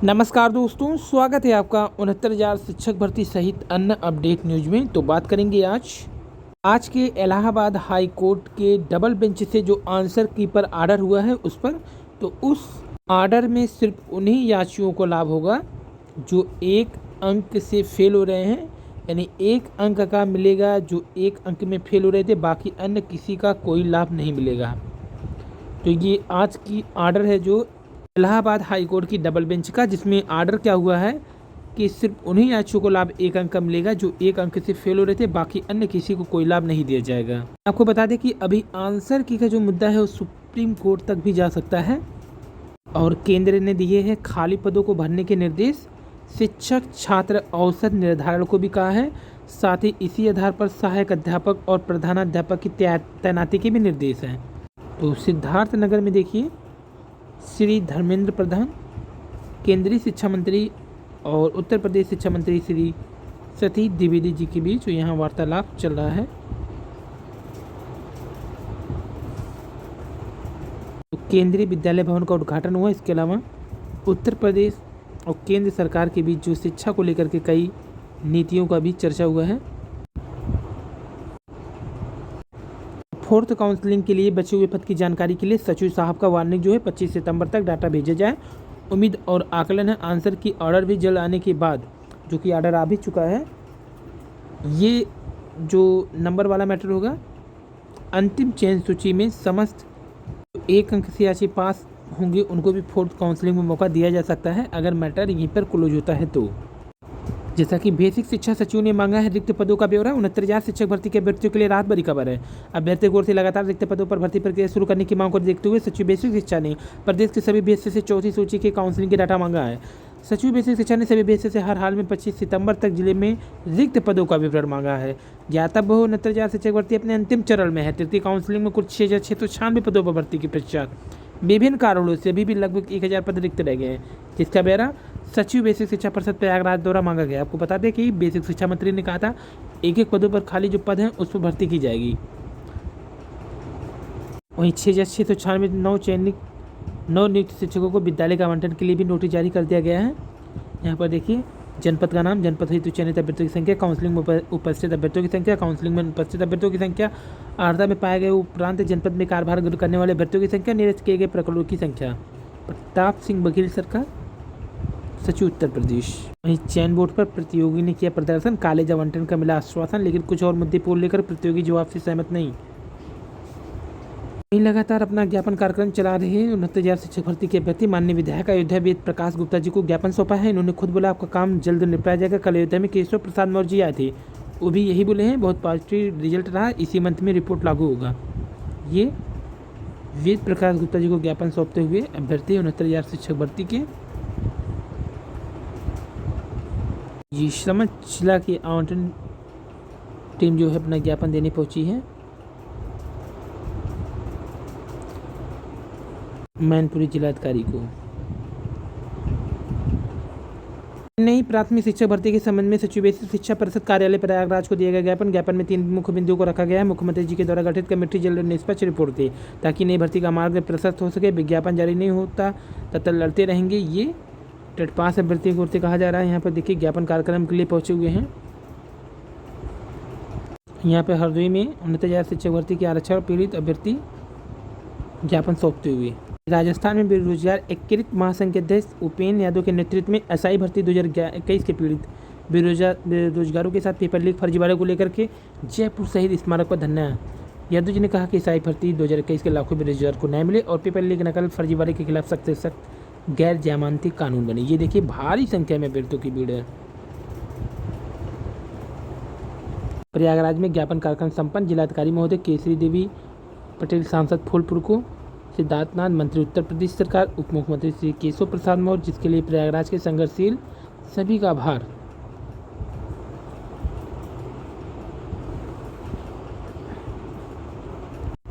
नमस्कार दोस्तों, स्वागत है आपका 69,000 शिक्षक भर्ती सहित अन्य अपडेट न्यूज में। तो बात करेंगे आज के इलाहाबाद हाई कोर्ट के डबल बेंच से जो आंसर की पर आर्डर हुआ है उस पर। तो उस आर्डर में सिर्फ उन्हीं याचियों को लाभ होगा जो एक अंक से फेल हो रहे हैं, यानी एक अंक का मिलेगा जो एक अंक में फेल हो रहे थे, बाकी अन्य किसी का कोई लाभ नहीं मिलेगा। तो ये आज की आर्डर है जो इलाहाबाद हाई कोर्ट की डबल बेंच का, जिसमें आर्डर क्या हुआ है कि सिर्फ उन्हीं याचियों को लाभ एक अंक का मिलेगा जो एक अंक से फेल हो रहे थे, बाकी अन्य किसी को कोई लाभ नहीं दिया जाएगा। आपको बता दें कि अभी आंसर की का जो मुद्दा है वो सुप्रीम कोर्ट तक भी जा सकता है और केंद्र ने दिए हैं खाली पदों को भरने के निर्देश। शिक्षक छात्र औसत निर्धारण को भी कहा है, साथ ही इसी आधार पर सहायक अध्यापक और प्रधानाध्यापक की तैनाती के भी निर्देश हैं। तो सिद्धार्थ नगर में देखिए, श्री धर्मेंद्र प्रधान, केंद्रीय शिक्षा मंत्री और उत्तर प्रदेश शिक्षा मंत्री श्री सतीश द्विवेदी जी के बीच यहाँ वार्तालाप चल रहा है। तो केंद्रीय विद्यालय भवन का उद्घाटन हुआ। इसके अलावा उत्तर प्रदेश और केंद्र सरकार के बीच जो शिक्षा को लेकर के कई नीतियों का भी चर्चा हुआ है। फोर्थ काउंसलिंग के लिए बचे हुए पद की जानकारी के लिए सचिव साहब का वार्निंग जो है 25 सितंबर तक डाटा भेजा जाए। उम्मीद और आकलन है आंसर की ऑर्डर भी जल्द आने के बाद, जो कि ऑर्डर आ भी चुका है। ये जो नंबर वाला मैटर होगा, अंतिम चयन सूची में समस्त एक अंक से याची पास होंगे उनको भी फोर्थ काउंसलिंग में मौका दिया जा सकता है अगर मैटर यहीं पर क्लोज होता है। तो जैसा कि बेसिक शिक्षा सचिव ने मांगा है रिक्त पदों का ब्यौरा। 69,000 शिक्षक भर्ती के अभ्यर्थियों के लिए राहत भरी खबर है। अभ्यर्थियों की ओर से लगातार रिक्त पदों पर भर्ती प्रक्रिया शुरू करने की मांग को देखते हुए सचिव बेसिक शिक्षा ने प्रदेश के सभी बीएससी से चौथी सूची के काउंसलिंग के डाटा मांगा है। सचिव बेसिक शिक्षा ने सभी बीएससी से हर हाल में 25 सितंबर तक जिले में रिक्त पदों का विवरण मांगा है। ज्ञातव्य हो 69,000 शिक्षक भर्ती अपने अंतिम चरण में है। तृतीय काउंसलिंग में कुछ 6,696 पदों पर भर्ती की प्रक्रिया विभिन्न कारणों से अभी भी लगभग 1,000 पद रिक्त रह गए हैं, जिसका ब्यौरा सचिव बेसिक शिक्षा परिषद प्रयागराज द्वारा मांगा गया। आपको बता दें कि बेसिक शिक्षा मंत्री ने कहा था एक पदों पर खाली जो पद हैं उस पर भर्ती की जाएगी। वहीं 6,696 नौ नियुक्त शिक्षकों को विद्यालय का आवंटन के लिए भी नोटिस जारी कर दिया गया है। यहाँ पर देखिए, जनपद का नाम, जनपद हेतु चयनित अभ्यर्थियों की संख्या, काउंसलिंग में उपस्थित अभ्यर्थियों की संख्या, काउंसलिंग में उपस्थित अभ्यर्थियों की संख्या, अर्हता में पाए गए उपरांत जनपद में कार्यभार करने वाले अभ्यर्थियों की संख्या, निरस्त किए गए प्रकरणों की संख्या। प्रताप सिंह बघेल सरकार, सचिव उत्तर प्रदेश। वहीं चयन बोर्ड पर प्रतियोगी ने किया प्रदर्शन, कॉलेज आवंटन का मिला आश्वासन, लेकिन कुछ और मुद्दे को लेकर प्रतियोगी जवाब से सहमत नहीं। लगातार अपना ज्ञापन कार्यक्रम चला रहे हैं 69,000 शिक्षक भर्ती के अभ्यर्थी। माननीय विधायक अयोध्या वेद प्रकाश गुप्ता जी को ज्ञापन सौंपा है। इन्होंने खुद बोला आपका काम जल्द निपटाया जाएगा। कल अयोध्या में केशव प्रसाद मौर्य जी आए थे, वो भी यही बोले हैं, बहुत पॉजिटिव रिजल्ट रहा, इसी मंथ में रिपोर्ट लागू होगा। ये वेद प्रकाश गुप्ता जी को ज्ञापन सौंपते हुए अभ्यर्थी 69,000 शिक्षक भर्ती के ये श्रम जिला की आवंटन टीम जो है अपना ज्ञापन देने पहुंची है मैनपुरी जिलाधिकारी को। नई प्राथमिक शिक्षक भर्ती के संबंध में सचिव शिक्षा परिषद कार्यालय प्रयागराज को दिया गया ज्ञापन। ज्ञापन में 3 मुख्य बिंदुओं को रखा गया है। मुख्यमंत्री जी के द्वारा गठित कमेटी जल्द निष्पक्ष रिपोर्ट दे ताकि नई भर्ती का मार्ग प्रशस्त हो सके। विज्ञापन जारी नहीं होता तब तक लड़ते रहेंगे, ये टेट पास अभ्यर्थी की ओर से कहा जा रहा है। यहाँ पर देखिए, ज्ञापन कार्यक्रम के लिए पहुंचे हुए हैं। यहाँ पर हरदोई में 69,000 शिक्षक भर्ती के आरक्षण पीड़ित अभ्यर्थी ज्ञापन सौंपते हुए। राजस्थान में बेरोजगार एकीकृत महासंघ के अध्यक्ष उपेन्द्र यादव के नेतृत्व में एसआई भर्ती 2021 के पीड़ित बेरोजगारों के साथ पेपर लीक फर्जीवाड़े को लेकर के जयपुर शहीद स्मारक पर धरना। यादव जी ने कहा कि एसआई भर्ती 2021 के लाखों बेरोजगार को न्याय मिले और पेपर लीक नकल फर्जीवाड़े के खिलाफ सख्त से सख्त गैर जमानती कानून बने। ये देखिए, भारी संख्या में अभ्यर्थियों की भीड़ है। प्रयागराज में ज्ञापन कार्यक्रम संपन्न। जिलाधिकारी महोदय केसरी देवी पटेल, सांसद फूलपुर को सिद्धार्थनाथ, मंत्री उत्तर प्रदेश सरकार, उप मुख्यमंत्री श्री केशव प्रसाद मौर्य, जिसके लिए प्रयागराज के संघर्षशील सभी का आभार।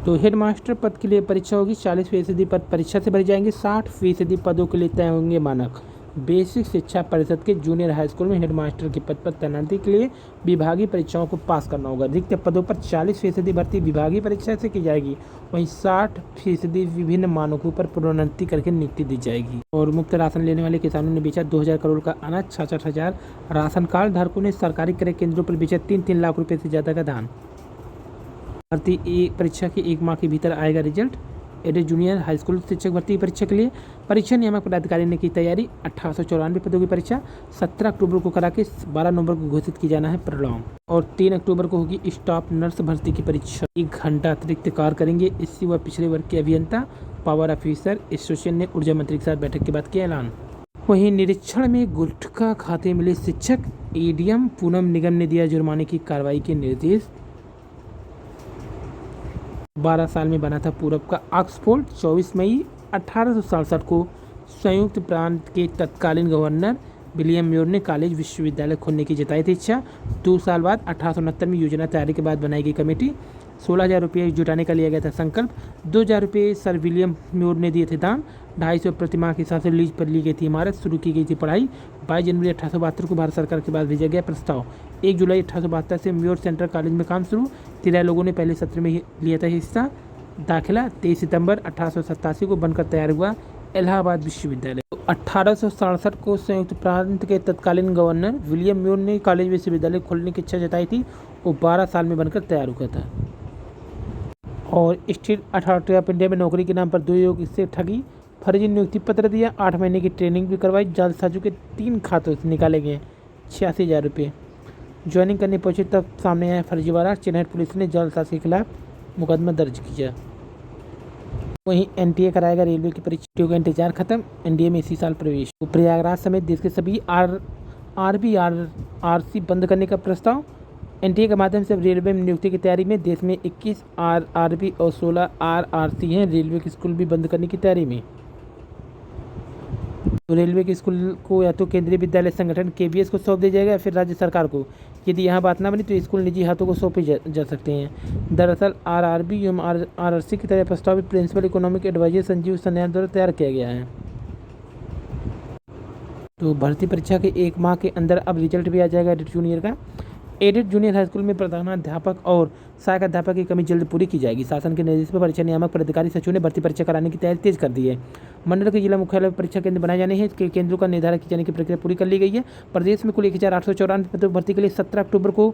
तो हेडमास्टर पद के लिए परीक्षा होगी। 40% पद परीक्षा से भरे जाएंगे। 60% पदों के लिए तय होंगे मानक। बेसिक शिक्षा परिषद के जूनियर हाई स्कूल में हेडमास्टर के पद पर तैनाती के लिए विभागीय परीक्षाओं को पास करना होगा। रिक्त पदों पर 40% भर्ती विभागीय परीक्षा से की जाएगी, वहीं 60% विभिन्न मानकों पर प्रोन्नति करके नियुक्ति दी जाएगी। और मुफ्त राशन लेने वाले किसानों ने बेचा 2000 करोड़ का अनाज, 66,000 राशन कार्ड धारकों ने सरकारी क्रय केंद्रों पर बेचा 3-3 लाख रुपये से ज़्यादा का धान। भर्ती परीक्षा के 1 माह के भीतर आएगा result. Aided junior high school शिक्षक भर्ती परीक्षा के लिए परीक्षा नियामक पदाधिकारी ने की तैयारी। 1894 पदों की परीक्षा 17 अक्टूबर को करा के 12 नवंबर को घोषित की जाना है परिणाम। और 3 अक्टूबर को होगी स्टाफ नर्स भर्ती की परीक्षा। 1 घंटा अतिरिक्त कार्य करेंगे एससी व पिछड़े वर्ग के अभियंता। पावर ऑफिसर एसोसिएशन ने ऊर्जा मंत्री के साथ बैठक के बाद किया ऐलान। वहीं निरीक्षण में गुटखा खाते मिले शिक्षक, एडीएम पूनम निगम ने दिया जुर्माने की कार्रवाई के निर्देश। 12 साल में बना था पूरब का ऑक्सफोर्ड। 24 मई 1867 को संयुक्त प्रांत के तत्कालीन गवर्नर विलियम म्योर ने कॉलेज विश्वविद्यालय खोलने की जताई थी इच्छा। 2 साल बाद 1869 में योजना तैयारी के बाद बनाई गई कमेटी। 16,000 रुपये जुटाने का लिया गया था संकल्प। 2,000 रुपये सर विलियम म्योर ने दिए थे दान। 250 प्रतिमाह के हिसाब से लीज पर ली गई थी इमारत। शुरू की गई थी पढ़ाई। 22 जनवरी 1872 को भारत सरकार के पास भेजा गया प्रस्ताव। 1 जुलाई 1872 से म्योर सेंट्रल कॉलेज में काम शुरू। 13 लोगों ने पहले सत्र में लिया था हिस्सा। दाखिला 23 सितंबर 1887 को बनकर तैयार हुआ इलाहाबाद विश्वविद्यालय। 1867 को संयुक्त प्रांत के तत्कालीन गवर्नर विलियम म्योर ने कॉलेज विश्वविद्यालय खोलने की इच्छा जताई थी। वो 12 साल में बनकर तैयार हुआ था। और स्टेट अथॉरिटी ऑफ इंडिया में नौकरी के नाम पर 2 युवक से ठगी, फर्जी नियुक्ति पत्र दिया। 8 महीने की ट्रेनिंग भी करवाई। जालसाजों के 3 खातों से निकाले गए 86,000 रुपये। ज्वाइनिंग करने पहुंचे तब सामने आया फर्जीवाड़ा। चिन्हट पुलिस ने जालसाज के खिलाफ मुकदमा दर्ज किया। वहीं एनटीए कराएगा रेलवे की परीक्षा का इंतजार खत्म। एनडीए में इसी साल प्रवेश। तो प्रयागराज समेत देश के सभी आरसी बंद करने का प्रस्ताव। एनटीए के माध्यम से रेलवे में नियुक्ति की तैयारी में। देश में 21 आरआरबी और 16 आरआरसी हैं। रेलवे के स्कूल भी बंद करने की तैयारी में। तो रेलवे के स्कूल को या तो केंद्रीय विद्यालय संगठन केवीएस को सौंप दिया जाएगा या फिर राज्य सरकार को। यदि यहाँ बात ना बनी तो स्कूल निजी हाथों को सौंपे जा सकते हैं। दरअसल आरआरबी एवं आरआरसी की तरह प्रस्ताव principal economic adviser Sanjeev Sanyal द्वारा तैयार किया गया है। तो भर्ती परीक्षा के 1 माह के अंदर अब रिजल्ट भी आ जाएगा एडेड जूनियर का। एडेड जूनियर हाई स्कूल में प्रधानाध्यापक और सहायक अध्यापक की कमी जल्द पूरी की जाएगी। शासन के निर्देश पर परीक्षा नियामक पदाधिकारी सचिव ने भर्ती परीक्षा कराने की तैयारी तेज कर दी है। मंडल के जिला मुख्यालय पर परीक्षा केंद्र बनाए जाने हैं। केंद्रों का निर्धारण किए जाने की प्रक्रिया पूरी कर ली गई है। प्रदेश में कुल 1894 पदों भर्ती के लिए 17 अक्टूबर को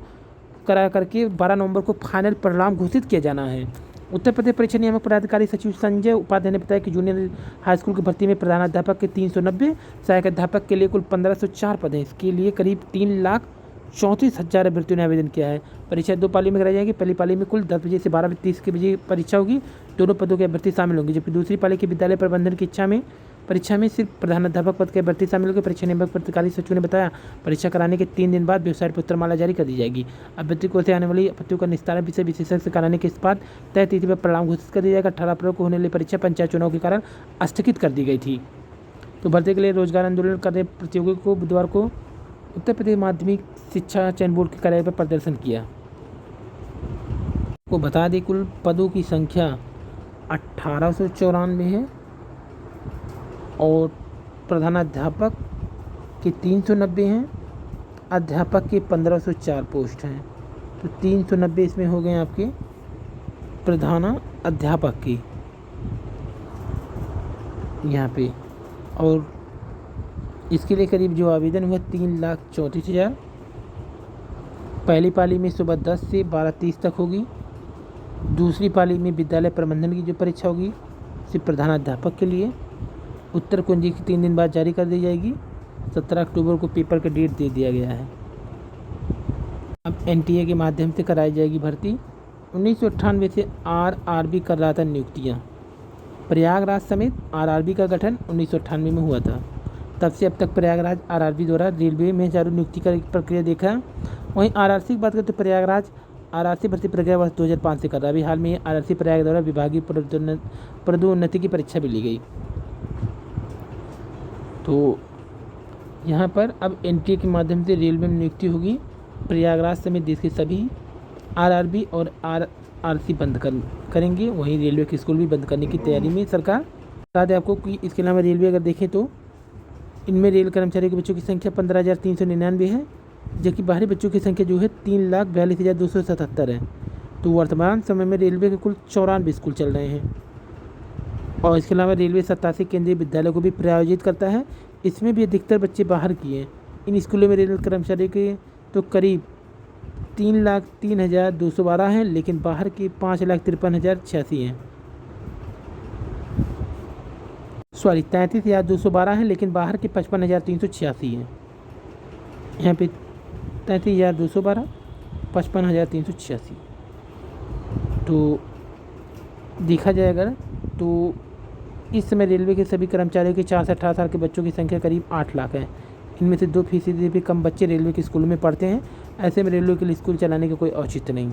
करा करके 12 नवंबर को फाइनल परिणाम घोषित किया जाना है। उत्तर प्रदेश परीक्षा नियामक पदाधिकारी सचिव संजय उपाध्याय ने बताया कि जूनियर हाई स्कूल की भर्ती में प्रधानाध्यापक के 390, सहायक अध्यापक के लिए कुल 1504 पद हैं। इसके लिए करीब 3,34,000 अभ्यर्थियों ने आवेदन किया है। परीक्षा 2 पाली में कराई जाएगी। पहली पाली में कुल 10 बजे से 12:30 के बजे परीक्षा होगी। दोनों पदों के अभ्यर्थी शामिल होंगे, जबकि दूसरी पाली के विद्यालय प्रबंधन की परीक्षा में सिर्फ प्रधानाध्यापक पद के अभ्यर्थी शामिल होंगे। परीक्षा नियामक पदाधिकारी सचिव ने बताया परीक्षा कराने के 3 दिन बाद वेबसाइट पर उत्तरमाला जारी कर दी जाएगी। अभ्यर्थी को से आने वाली आपत्तियों का निस्तारण विषय विशेषज्ञ से कराने के बाद तय तिथि पर परिणाम घोषित कर दिया जाएगा। 18 अप्रैल को होने वाली परीक्षा पंचायत चुनाव के कारण स्थगित कर दी गई थी। तो भर्ती के लिए रोजगार आंदोलन कर रहे प्रतियोगियों को बुधवार को उत्तर प्रदेश माध्यमिक शिक्षा चयन बोर्ड के कार्यालय पर प्रदर्शन किया। को बता दें कुल पदों की संख्या 1894 है और प्रधानाध्यापक के 390 हैं। अध्यापक के 1504 पोस्ट हैं। तो 390 इसमें हो गए आपके प्रधानाध्यापक की यहाँ पे। और इसके लिए करीब जो आवेदन हुआ 3,34,000। पहली पाली में सुबह 10 से 12:30 तक होगी। दूसरी पाली में विद्यालय प्रबंधन की जो परीक्षा होगी सिर्फ प्रधानाध्यापक के लिए उत्तर कुंजी की 3 दिन बाद जारी कर दी जाएगी। 17 अक्टूबर को पेपर का डेट दे दिया गया है। अब एनटीए के माध्यम से कराई जाएगी भर्ती। 1998 से आरआरबी कर रहा था नियुक्तियाँ। प्रयागराज समेत आरआरबी का गठन 1998 में हुआ था। तब से अब तक प्रयागराज आरआरबी द्वारा रेलवे में चालू नियुक्ति का प्रक्रिया देखा। वहीं आरआरसी की बात करें तो प्रयागराज आरआरसी भर्ती प्रक्रिया वर्ष 2005 से कर रहा है। अभी हाल में आरआरसी प्रयाग द्वारा विभागीय पदोन्नति की परीक्षा भी ली गई। तो यहाँ पर अब एनटीए के माध्यम से रेलवे में नियुक्ति होगी। प्रयागराज समेत देश के सभी आरआरबी और आरआरसी बंद करेंगे। वहीं रेलवे के स्कूल भी बंद करने की तैयारी में सरकार। बता दें आपको कि इसके अलावा रेलवे अगर देखें तो इनमें रेल कर्मचारियों के बच्चों की संख्या 15,399 है, जबकि बाहरी बच्चों की संख्या जो है 3,42,277 है। तो वर्तमान समय में रेलवे के कुल 94 स्कूल चल रहे हैं। और इसके अलावा रेलवे 87 केंद्रीय विद्यालयों को भी प्रायोजित करता है। इसमें भी अधिकतर बच्चे बाहर की हैं। इन स्कूलों में रेल कर्मचारियों के तो करीब 3,03,212 हैं, लेकिन बाहर की 5,53,086 हैं। 33,212 हैं, लेकिन बाहर की 55,386 हैं। यहाँ पे 33,212, 55,386। तो देखा जाए अगर तो इस समय रेलवे के सभी कर्मचारियों के 4 से 18 साल के बच्चों की संख्या करीब 8 लाख है। इनमें से 2% भी कम बच्चे रेलवे के स्कूलों में पढ़ते हैं। ऐसे में रेलवे के लिए स्कूल चलाने का कोई औचित्य नहीं।